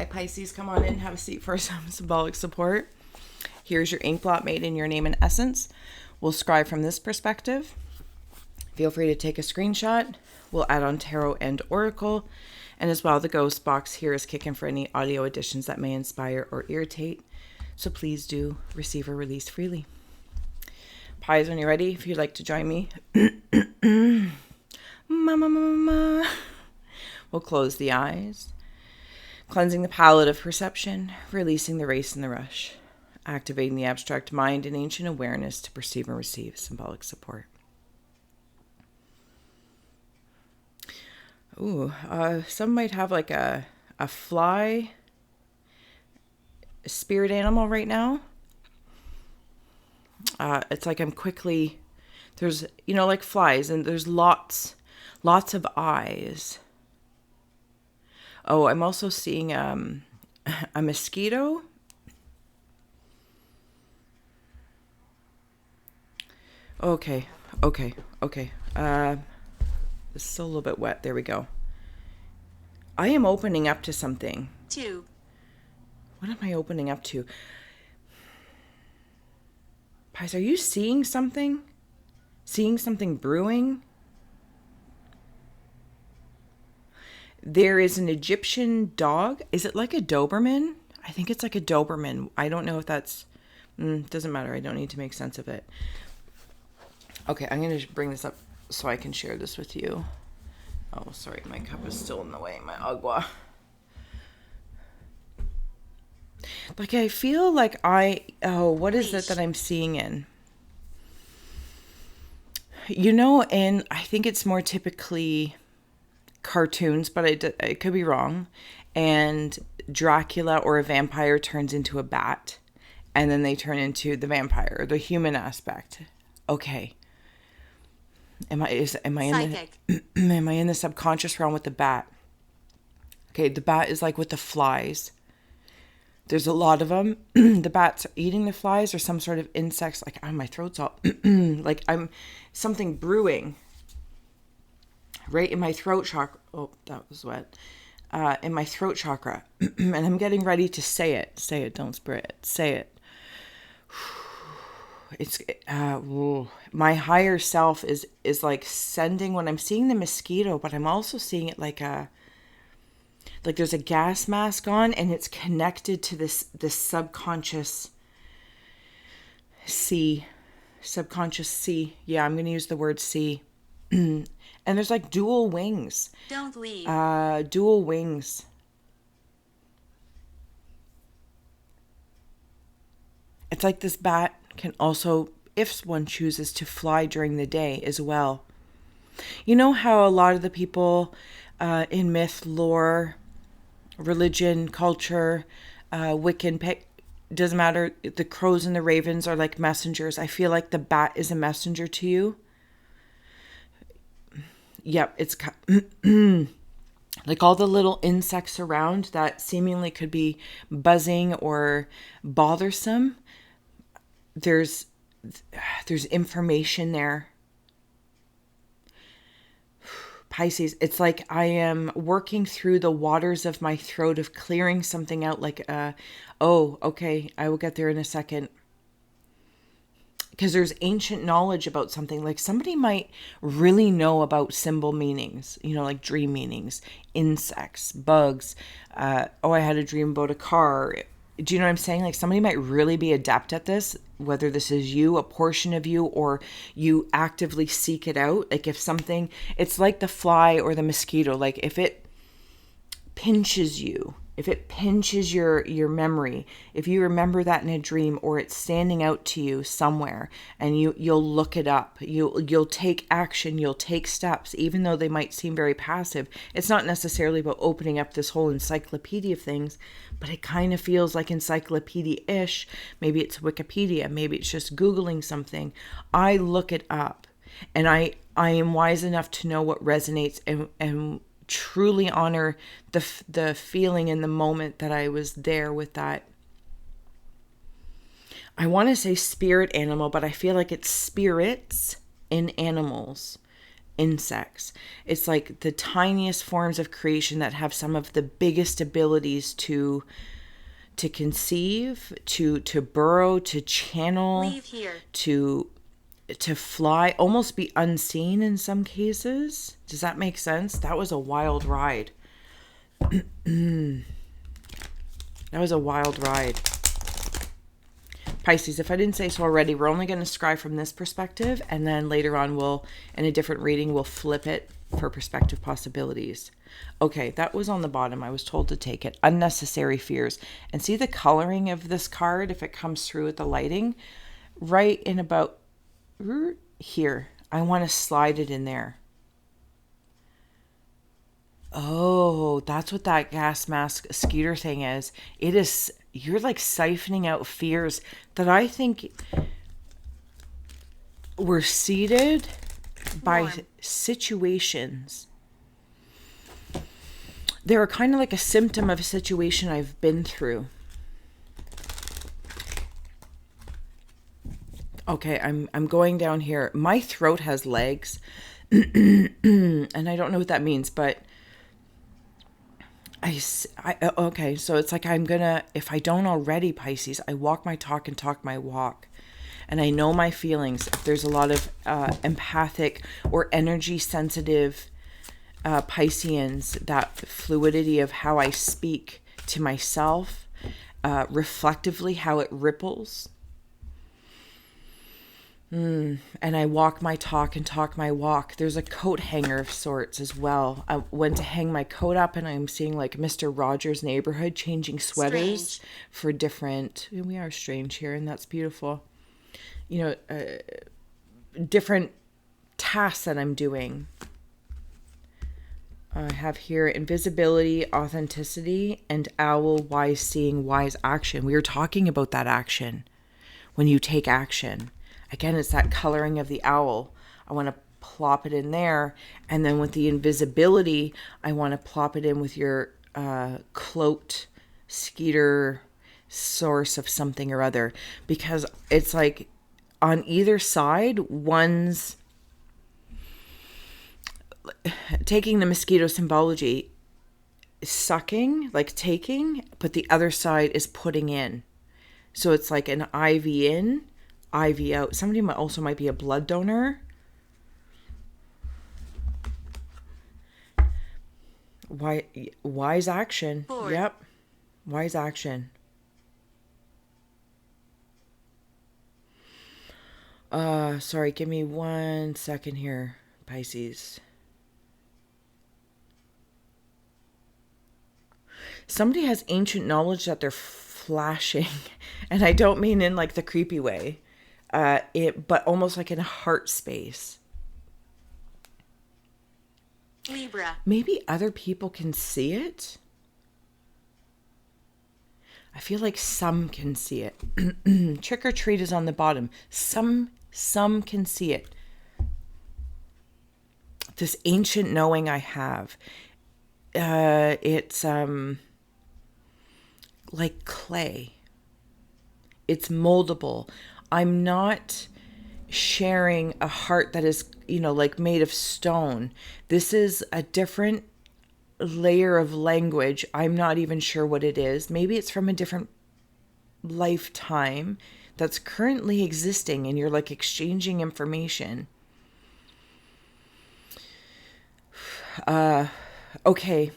Hi Pisces, come on in, have a seat for some symbolic support. Here's your ink blot made in your name and essence. We'll scry from this perspective. Feel free to take a screenshot. We'll add on tarot and oracle. And as well, the ghost box here is kicking for any audio additions that may inspire or irritate. So please do receive or release freely. Pies, when you're ready, if you'd like to join me. Mama. We'll close the eyes. Cleansing the palette of perception, releasing the race and the rush. Activating the abstract mind and ancient awareness to perceive and receive symbolic support. Ooh, some might have like a fly spirit animal right now. It's like I'm quickly, there's, like flies, and there's lots of eyes. Oh, I'm also seeing a mosquito. Okay. It's still a little bit wet. There we go. I am opening up to something. 2. What am I opening up to? Pies, are you seeing something? Seeing something brewing? There is an Egyptian dog. Is it like a Doberman? I think it's like a Doberman. I don't know if that's... doesn't matter. I don't need to make sense of it. Okay, I'm going to bring this up so I can share this with you. Oh, sorry. My cup is still in the way. My agua. Like, I feel like what is it that I'm seeing in? And I think it's more typically cartoons, but I could be wrong. And Dracula or a vampire turns into a bat, and then they turn into the vampire, the human aspect. Okay. Am I in the subconscious realm with the bat? Okay, the bat is like with the flies. There's a lot of them. The bats are eating the flies or some sort of insects. Like, my throat's all like I'm something brewing right in my throat chakra. Oh, that was wet. In my throat chakra. And I'm getting ready to say it. Say it, don't spray it. Say it. It's my higher self is like sending, when I'm seeing the mosquito, but I'm also seeing it like there's a gas mask on, and it's connected to this subconscious sea. Yeah, I'm going to use the word sea. And there's like dual wings. Don't leave. Dual wings. It's like this bat can also, if one chooses to, fly during the day as well. You know how a lot of the people in myth, lore, religion, culture, Wiccan, doesn't matter, the crows and the ravens are like messengers. I feel like the bat is a messenger to you. Yep, it's like all the little insects around that seemingly could be buzzing or bothersome. There's information there. Pisces, it's like I am working through the waters of my throat of clearing something out, like, okay, I will get there in a second. Because there's ancient knowledge about something. Like, somebody might really know about symbol meanings, like dream meanings, insects, bugs. I had a dream about a car. Do you know what I'm saying? Like, somebody might really be adept at this, whether this is you, a portion of you, or you actively seek it out. Like, if something, it's like the fly or the mosquito. Like, if it pinches you, if it pinches your memory, if you remember that in a dream, or it's standing out to you somewhere, and you'll look it up, you'll take action, you'll take steps, even though they might seem very passive. It's not necessarily about opening up this whole encyclopedia of things, but it kind of feels like encyclopedia-ish. Maybe it's Wikipedia, maybe it's just Googling something. I look it up, and I am wise enough to know what resonates and truly honor the feeling in the moment that I was there with that. I want to say spirit animal, but I feel like it's spirits in animals. insects. It's like the tiniest forms of creation that have some of the biggest abilities to conceive, to burrow, to channel, Leave here. to fly, almost be unseen in some cases. Does that make sense? That was a wild ride. That was a wild ride. Pisces, if I didn't say so already, we're only going to scry from this perspective, and then later on we'll, in a different reading, we'll flip it for perspective possibilities. Okay, that was on the bottom. I was told to take it. Unnecessary fears. And see the coloring of this card, if it comes through with the lighting, right in about here. I want to slide it in there. Oh, that's what that gas mask skeeter thing is. It is, you're like siphoning out fears that I think were seeded by situations. They're kind of like a symptom of a situation I've been through. Okay, I'm going down here. My throat has legs. And I don't know what that means, but okay, so it's like I'm gonna, if I don't already, Pisces, I walk my talk and talk my walk. And I know my feelings. If there's a lot of empathic or energy sensitive Pisceans, that fluidity of how I speak to myself, reflectively, how it ripples. And I walk my talk and talk my walk. There's a coat hanger of sorts as well. I went to hang my coat up and I'm seeing like Mr. Rogers' Neighborhood changing sweaters for different, we are strange here and that's beautiful. You know, different tasks that I'm doing. I have here invisibility, authenticity, and owl, wise seeing, wise action. We were talking about that action when you take action. Again, it's that coloring of the owl. I want to plop it in there. And then with the invisibility, I want to plop it in with your cloaked skeeter source of something or other. Because it's like on either side, one's taking the mosquito symbology, sucking, like taking, but the other side is putting in. So it's like an IV in, IV out. Somebody might be a blood donor. Wise action. Forward. Yep. Wise action. Sorry, give me 1 second here, Pisces. Somebody has ancient knowledge that they're flashing, and I don't mean in like the creepy way, but almost like in a heart space. Libra. Maybe other people can see it. I feel like some can see it. Trick or treat is on the bottom. Some can see it. This ancient knowing I have. It's like clay. It's moldable. I'm not sharing a heart that is, like made of stone. This is a different layer of language. I'm not even sure what it is. Maybe it's from a different lifetime that's currently existing and you're like exchanging information. Okay.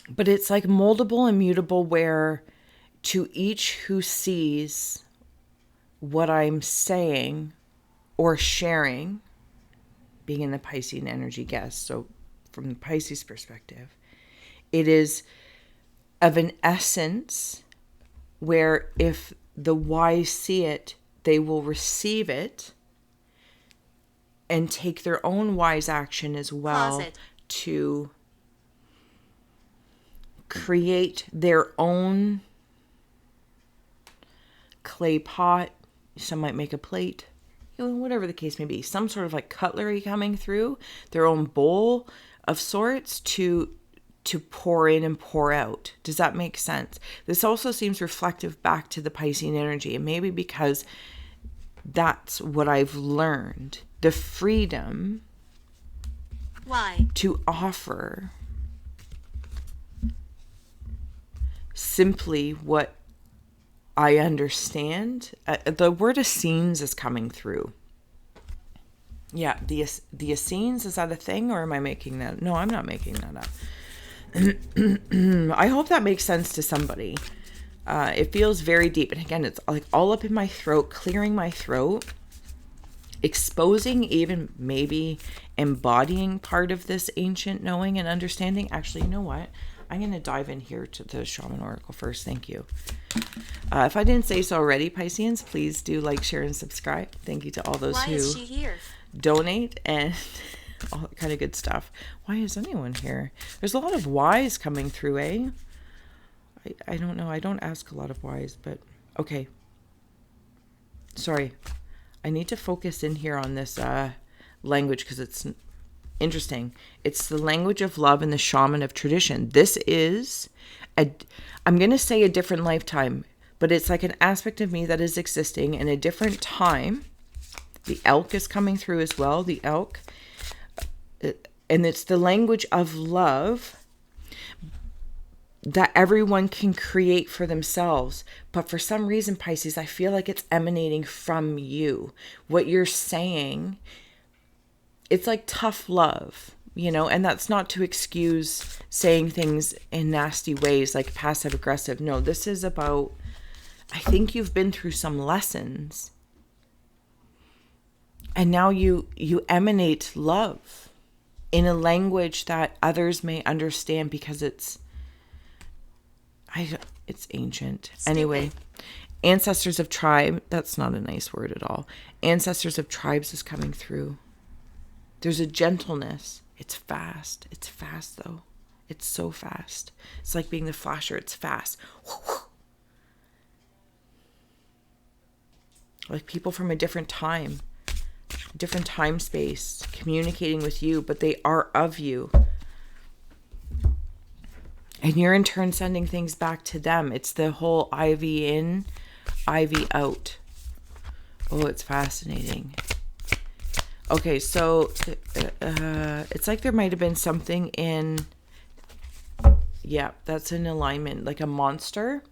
But it's like moldable and mutable, where to each who sees what I'm saying or sharing, being in the Piscean energy guest, so from the Pisces perspective, it is of an essence where if the wise see it, they will receive it and take their own wise action as well. Closet. To create their own clay pot. Some might make a plate, whatever the case may be, some sort of like cutlery coming through, their own bowl of sorts to pour in and pour out. Does that make sense? This also seems reflective back to the Piscean energy, and maybe because that's what I've learned. the freedom to offer simply what I understand. The word Essenes is coming through. Yeah, the Essenes, is that a thing, or am I making that? No, I'm not making that up. I hope that makes sense to somebody. It feels very deep. And again, it's like all up in my throat, clearing my throat, exposing, even maybe embodying part of this ancient knowing and understanding. Actually, you know what? I'm going to dive in here to the Shaman Oracle first. Thank you. If I didn't say so already, Pisceans, please do like, share, and subscribe. Thank you to all those who is she here? Donate and all that kind of good stuff. Why is anyone here? There's a lot of whys coming through, eh? I don't know. I don't ask a lot of whys, but okay. Sorry. I need to focus in here on this language because it's interesting. It's the language of love and the shaman of tradition. This is, I'm going to say a different lifetime, but it's like an aspect of me that is existing in a different time. The elk is coming through as well. The elk. And it's the language of love that everyone can create for themselves. But for some reason, Pisces, I feel like it's emanating from you. What you're saying, it's like tough love, you know, and that's not to excuse saying things in nasty ways like passive aggressive. No, this is about, I think you've been through some lessons. And now you emanate love in a language that others may understand because it's ancient. Stupid. Anyway, ancestors of tribe, that's not a nice word at all. Ancestors of tribes is coming through. There's a gentleness. It's fast. It's fast though. It's so fast. It's like being the flasher. It's fast. Like people from a different time space communicating with you, but they are of you. And you're in turn sending things back to them. It's the whole Ivy in, Ivy out. Oh, it's fascinating. Okay, so it's like there might have been something in, yeah, that's in alignment, like a monster.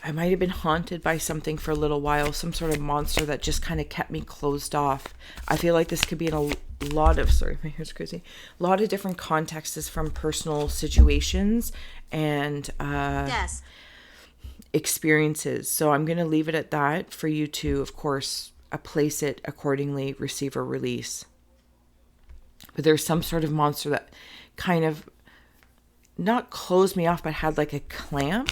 I might have been haunted by something for a little while, some sort of monster that just kind of kept me closed off. I feel like this could be in a lot of, sorry, my hair's crazy, a lot of different contexts from personal situations and Yes. experiences. So I'm going to leave it at that for you to, of course, place it accordingly, receive or release. But there's some sort of monster that kind of not closed me off, but had like a clamp.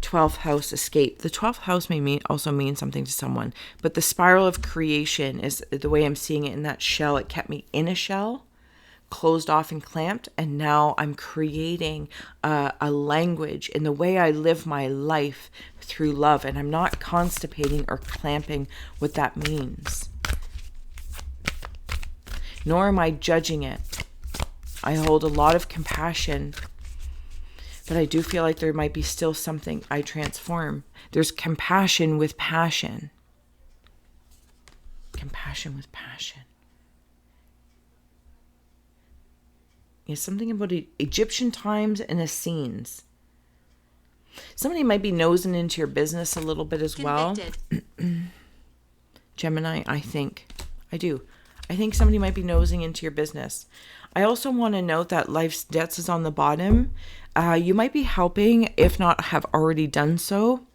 12th house escape. The 12th house may also mean something to someone, but the spiral of creation is the way I'm seeing it in that shell. It kept me in a shell, closed off and clamped, and now I'm creating a language in the way I live my life through love, and I'm not constipating or clamping what that means. Nor am I judging it. I hold a lot of compassion, but I do feel like there might be still something I transform. There's compassion with passion. Compassion with passion. Yeah, something about Egyptian times and Essenes. Somebody might be nosing into your business a little bit as Convicted. well. Gemini, I think. I do. I think somebody might be nosing into your business. I also want to note that life's debts is on the bottom. You might be helping, if not have already done so.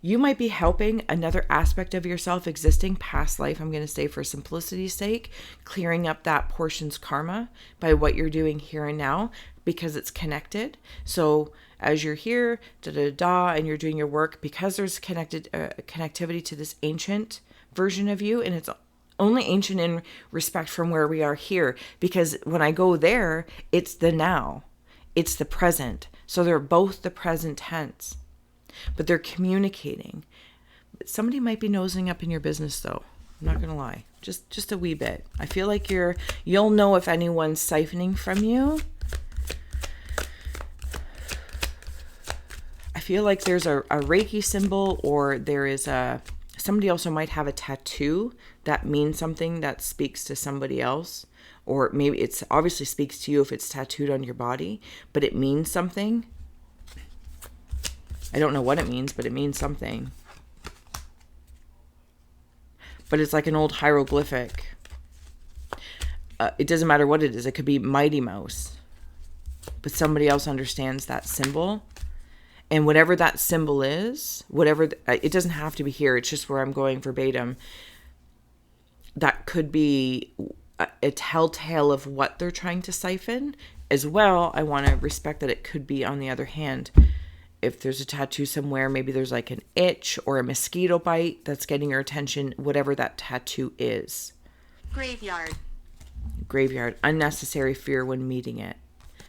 You might be helping another aspect of yourself existing past life, I'm going to say for simplicity's sake, clearing up that portion's karma by what you're doing here and now, because it's connected. So as you're here, and you're doing your work, because there's connectivity to this ancient version of you, and it's only ancient in respect from where we are here, because when I go there, it's the now, it's the present. So they're both the present tense, but they're communicating. Somebody might be nosing up in your business though. I'm not gonna lie, just a wee bit. I feel like you'll know if anyone's siphoning from you. I feel like there's a Reiki symbol, or there is somebody also might have a tattoo that means something, that speaks to somebody else. Or maybe it's obviously speaks to you if it's tattooed on your body, but it means something. I don't know what it means, but it means something. But it's like an old hieroglyphic. It doesn't matter what it is. It could be Mighty Mouse. But somebody else understands that symbol. And whatever that symbol is, it doesn't have to be here. It's just where I'm going verbatim. That could be a telltale of what they're trying to siphon. As well, I want to respect that it could be, on the other hand, if there's a tattoo somewhere, maybe there's like an itch or a mosquito bite that's getting your attention, whatever that tattoo is. Graveyard. Unnecessary fear when meeting it.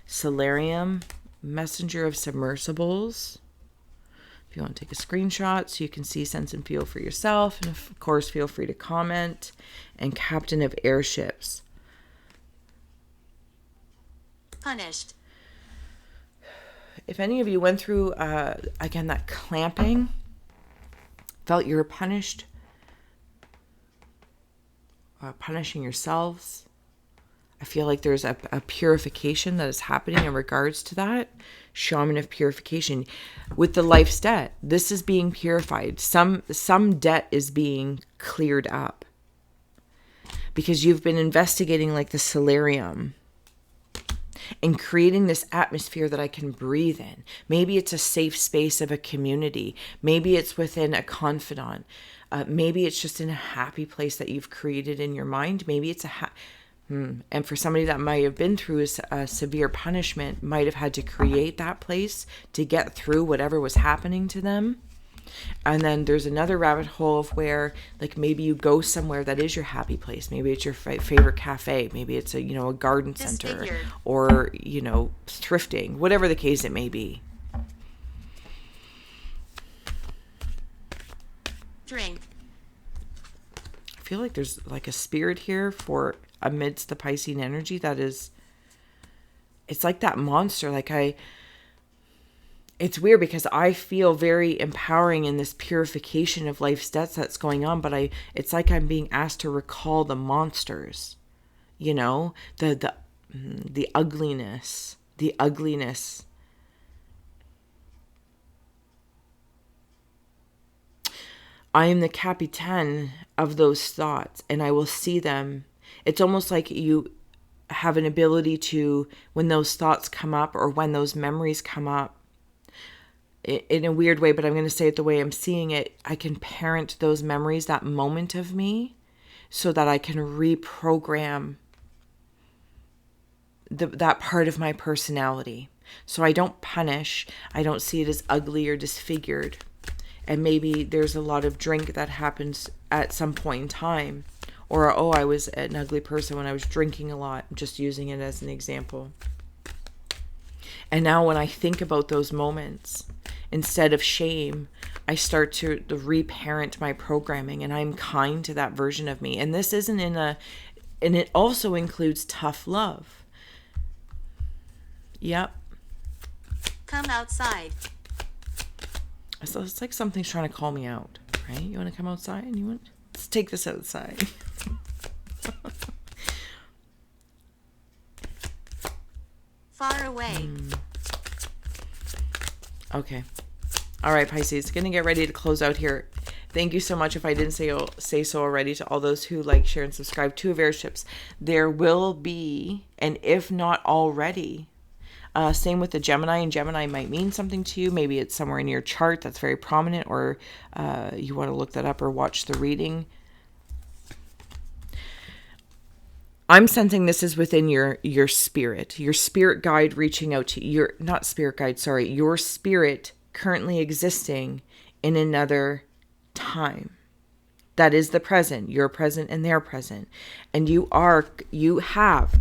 Solarium. Messenger of submersibles. If you want to take a screenshot so you can see, sense, and feel for yourself. And of course, feel free to comment. And captain of airships. Punished. If any of you went through, again, that clamping, felt you were punished, punishing yourselves, I feel like there's a purification that is happening in regards to that. Shaman of purification. With the life's debt, this is being purified. Some debt is being cleared up. Because you've been investigating like the solarium. And creating this atmosphere that I can breathe in. Maybe it's a safe space of a community. Maybe it's within a confidant. Maybe it's just in a happy place that you've created in your mind. Maybe it's and for somebody that might have been through a severe punishment, might have had to create that place to get through whatever was happening to them. And then there's another rabbit hole of where, like, maybe you go somewhere that is your happy place. Maybe it's your favorite cafe. Maybe it's a garden center, or, thrifting, whatever the case it may be. Drink. I feel like there's like a spirit here for amidst the Piscean energy that is, it's like that monster. It's weird because I feel very empowering in this purification of life's debts that's going on, but it's like I'm being asked to recall the monsters, the ugliness, I am the capitaine of those thoughts, and I will see them. It's almost like you have an ability to, when those thoughts come up or when those memories come up, in a weird way, but I'm going to say it the way I'm seeing it, I can parent those memories, that moment of me, so that I can reprogram that part of my personality. So I don't punish. I don't see it as ugly or disfigured. And maybe there's a lot of drink that happens at some point in time. Or, I was an ugly person when I was drinking a lot. I'm just using it as an example. And now when I think about those moments, instead of shame, I start to reparent my programming, and I'm kind to that version of me. And this isn't and it also includes tough love. Yep. Come outside. So it's like something's trying to call me out, right? You want to come outside? Let's take this outside. Far away. Okay. All right, Pisces, going to get ready to close out here. Thank you so much, if I didn't say so already, to all those who like, share, and subscribe to Airships. There will be, and if not already, same with the Gemini, and Gemini might mean something to you. Maybe it's somewhere in your chart that's very prominent, or you want to look that up or watch the reading. I'm sensing this is within your spirit guide reaching out to your spirit currently existing in another time. That is the present. You're present and they're present. And you have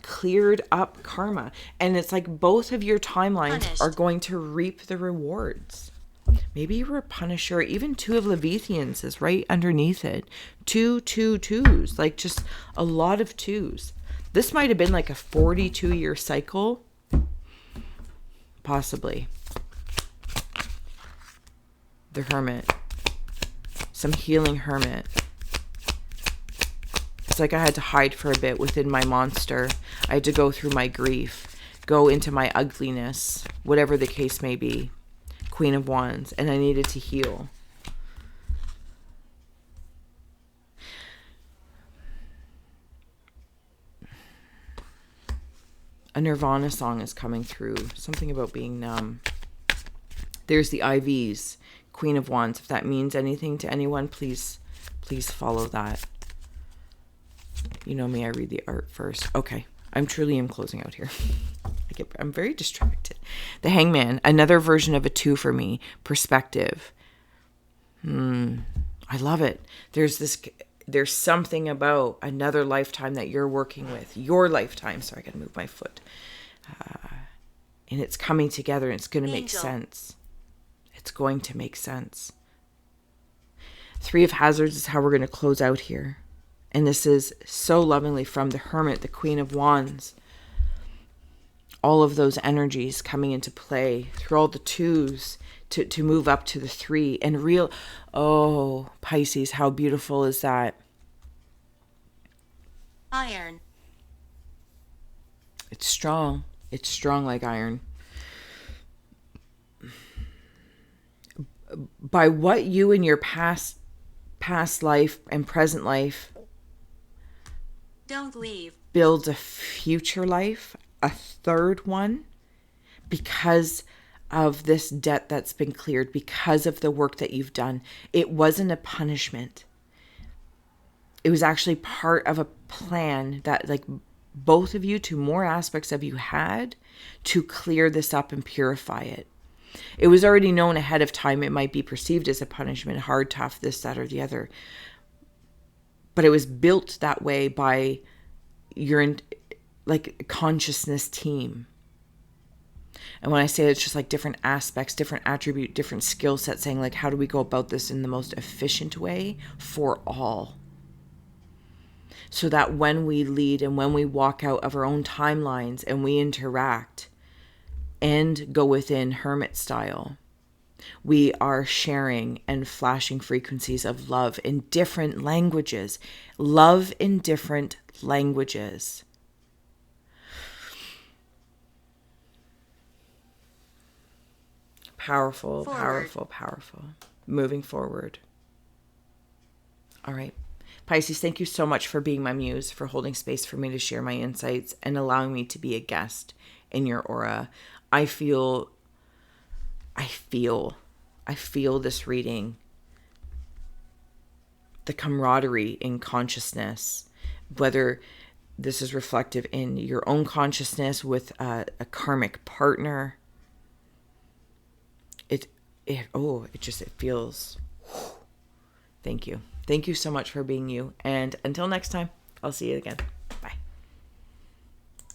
cleared up karma. And it's like both of your timelines are going to reap the rewards. Maybe you were a punisher. Even 2 of Leviathan's is right underneath it. 2 2s, like just a lot of 2s. This might have been like a 42-year cycle. Possibly. The Hermit. Some healing Hermit. It's like I had to hide for a bit within my monster. I had to go through my grief, go into my ugliness, whatever the case may be. Queen of Wands. And I needed to heal. A Nirvana song is coming through. Something about being numb. There's the IVs. Queen of Wands. If that means anything to anyone, please follow that. You know me, I read the art first. Okay. I'm closing out here. I'm very distracted. The Hangman. Another version of a 2 for me. Perspective. I love it. There's something about another lifetime that you're working with. Your lifetime. Sorry, I got to move my foot. And it's coming together and it's going to make sense. It's going to make sense. 3 of Hazards is how we're going to close out here. And this is so lovingly from the Hermit, the Queen of Wands. All of those energies coming into play through all the 2s to move up to the 3 and Pisces, how beautiful is that? Iron. It's strong. It's strong like iron. By what you in your past life and present life Don't leave. builds a future life, a third one, because of this debt that's been cleared, because of the work that you've done. It wasn't a punishment. It was actually part of a plan that like both of you, 2 more aspects of you had to clear this up and purify it. It was already known ahead of time it might be perceived as a punishment, hard, tough, this, that, or the other. But it was built that way by your like consciousness team. And when I say it's just like different aspects, different attribute, different skill sets, saying like, how do we go about this in the most efficient way for all? So that when we lead and when we walk out of our own timelines and we interact and go within hermit style, we are sharing and flashing frequencies of love in different languages. Love in different languages. Powerful, Forward. powerful, powerful. Moving forward. All right. Pisces, thank you so much for being my muse, for holding space for me to share my insights and allowing me to be a guest in your aura. I feel this reading, the camaraderie in consciousness, whether this is reflective in your own consciousness with a karmic partner. It feels. Thank you. Thank you so much for being you. And until next time, I'll see you again.